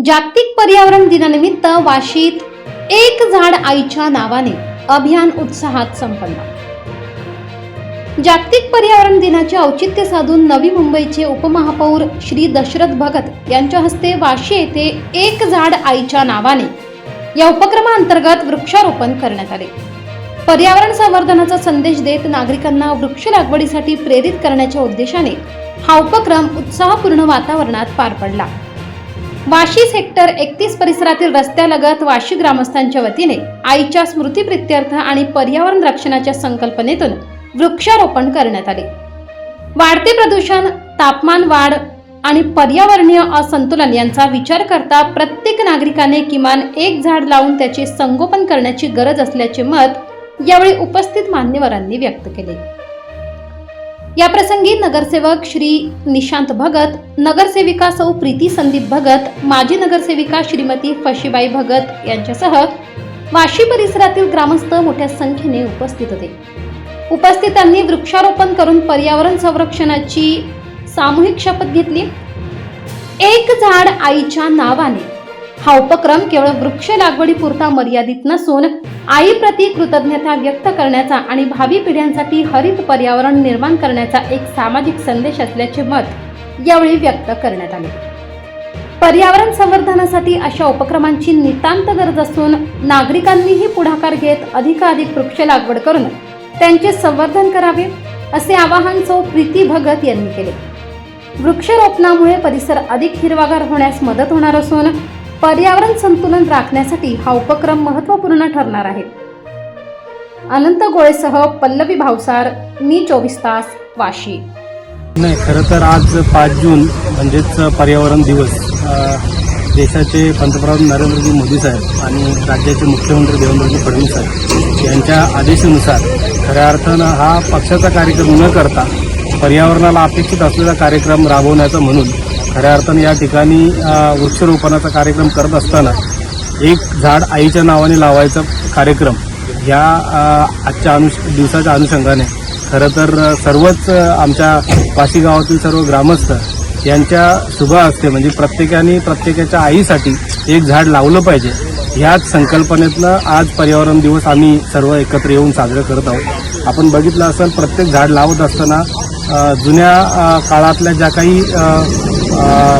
जागतिक पर्यावरण दिनानिमित्त वाशीत एक झाड आईच्या नावाने अभियान उत्साहात संपन्न। जागतिक पर्यावरण दिनाचे औचित्य साधून नवी मुंबईचे उपमहापौर श्री दशरथ भगत यांच्या हस्ते वाशी येथे एक झाड आईच्या नावाने या उपक्रमाअंतर्गत वृक्षारोपण करण्यात आले। पर्यावरण संवर्धनाचा संदेश देत नागरिकांना वृक्ष लागवडीसाठी प्रेरित करण्याच्या उद्देशाने हा उपक्रम उत्साहपूर्ण वातावरणात पार पडला। वाशी सेक्टर 31 परिसरातील रस्त्यालगत वाशी ग्रामस्थांच्या वतीने आईच्या स्मृतीप्रित्यर्थ आणि पर्यावरण रक्षणाच्या संकल्पनेतून वृक्षारोपण करण्यात आले। वाढते प्रदूषण, तापमान वाढ आणि पर्यावरणीय असंतुलन यांचा विचार करता प्रत्येक नागरिकाने किमान एक झाड लावून त्याचे संगोपन करण्याची गरज असल्याचे मत यावेळी उपस्थित मान्यवरांनी व्यक्त केले। या प्रसंगी नगरसेवक श्री निशांत भगत, नगरसेविका सौ प्रीती संदीप भगत, माजी नगरसेविका श्रीमती फशीबाई भगत यांच्यासह वाशी परिसरातील ग्रामस्थ मोठ्या संख्येने उपस्थित होते। उपस्थितांनी वृक्षारोपण करून पर्यावरण संरक्षणाची सामूहिक शपथ घेतली। एक झाड आईच्या नावाने हा उपक्रम केवळ वृक्ष लागवडीपुरता मर्यादित नसून आईप्रती कृतज्ञता व्यक्त करण्याचा आणि भावी पिढ्यांसाठी हरित पर्यावरण निर्माण करण्याचा एक सामाजिक संदेश असल्याचे मत यावेळी व्यक्त करण्यात आले। पर्यावरण संवर्धनासाठी अशा उपक्रमांची नितांत गरज असून नागरिकांनीही पुढाकार घेत अधिकाधिक वृक्ष लागवड करून त्यांचे संवर्धन करावे असे आवाहन सौ प्रीती भगत यांनी केले। वृक्षारोपणामुळे परिसर अधिक हिरवागार होण्यास मदत होणार असून पर्यावरण संतुलन राखण्यासाठी हा उपक्रम महत्त्वपूर्ण ठरणार आहे। अनंत गोळेसह पल्लवी भावसार, मी 24 तास, वाशी। नाही, खरं तर आज 5 जून म्हणजेच पर्यावरण दिवस देशाचे पंतप्रधान नरेंद्रजी मोदी साहेब आणि राज्याचे मुख्यमंत्री देवेंद्रजी फडणवीस साहेब यांच्या आदेशानुसार खऱ्या अर्थानं हा पक्षाचा कार्यक्रम न करता पर्यावरणाला अपेक्षित असलेला कार्यक्रम राबवण्याचा म्हणून खऱ्या अर्थानं या ठिकाणी वृक्षारोपणाचा कार्यक्रम करत असताना एक झाड आईच्या नावाने लावायचा कार्यक्रम या आजच्या दिवसाच्या अनुषंगाने खरं तर सर्वच आमच्या वाशी गावातील सर्व ग्रामस्थ यांच्या शुभ हस्ते म्हणजे प्रत्येकाच्या आईसाठी एक झाड लावलं पाहिजे ह्याच संकल्पनेतनं आज पर्यावरण दिवस आम्ही सर्व एकत्र येऊन साजरा करत आहोत। आपण बघितलं असेल, प्रत्येक झाड लावत असताना जुन्या काळातल्या ज्या काही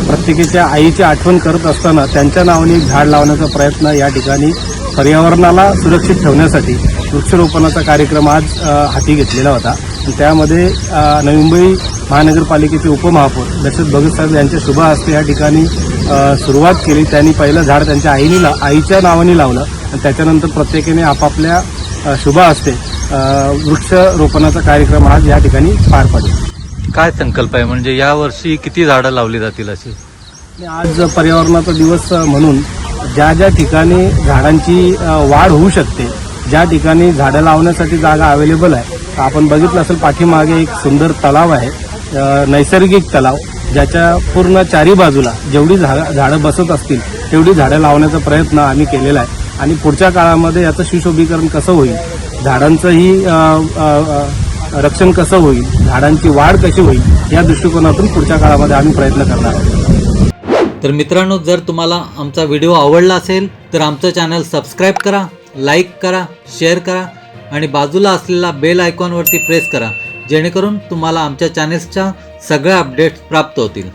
प्रत्येकाच्या आईची आठवण करत असताना त्यांच्या नावाने एक झाड लावण्याचा प्रयत्न या ठिकाणी पर्यावरणाला सुरक्षित ठेवण्यासाठी वृक्षारोपणाचा कार्यक्रम आज हाती घेतलेला होता। त्यामध्ये नवी मुंबई महानगरपालिकेचे उपमहापौर दशरथ भगत साहेब यांच्या शुभ हस्ते या ठिकाणी सुरुवात केली। त्यांनी पहिलं झाड त्यांच्या आईच्या नावाने लावलं आणि त्याच्यानंतर प्रत्येकाने आपापल्या शुभ हस्ते वृक्षारोपणाचा कार्यक्रम आज या ठिकाणी पार पडला। काय संकल्प आहे, म्हणजे या वर्षी किती झाडं लावली जातील अशी? आज पर्यावरणाचा दिवस म्हणून ज्या ज्या ठिकाणी झाडांची वाढ होऊ शकते, ज्या ठिकाणी झाडं लावण्यासाठी जागा अवेलेबल आहे, आपण बघितलं असेल पाठीमागे एक सुंदर तलाव आहे, नैसर्गिक तलाव, ज्याच्या पूर्ण चारी बाजूला जेवढी झाडं बसत असतील तेवढी झाडं लावण्याचा प्रयत्न आम्ही केलेला आहे। आणि पुढच्या काळामध्ये याचं सुशोभीकरण कसं होईल, झाडांचंही रक्षण कसं होईल, झाडांची वाढ कशी होईल या दृष्टिकोनातून पुढच्या काळामध्ये आम्ही प्रयत्न करणार आहोत। तर मित्रांनो, जर तुम्हाला आमचा व्हिडिओ आवडला असेल तर आमचं चॅनल सबस्क्राईब करा, लाईक करा, शेअर करा आणि बाजूला असलेला बेल आयकॉनवरती प्रेस करा, जेणेकरून तुम्हाला आमच्या चॅनेल्सच्या सगळ्या अपडेट्स प्राप्त होतील।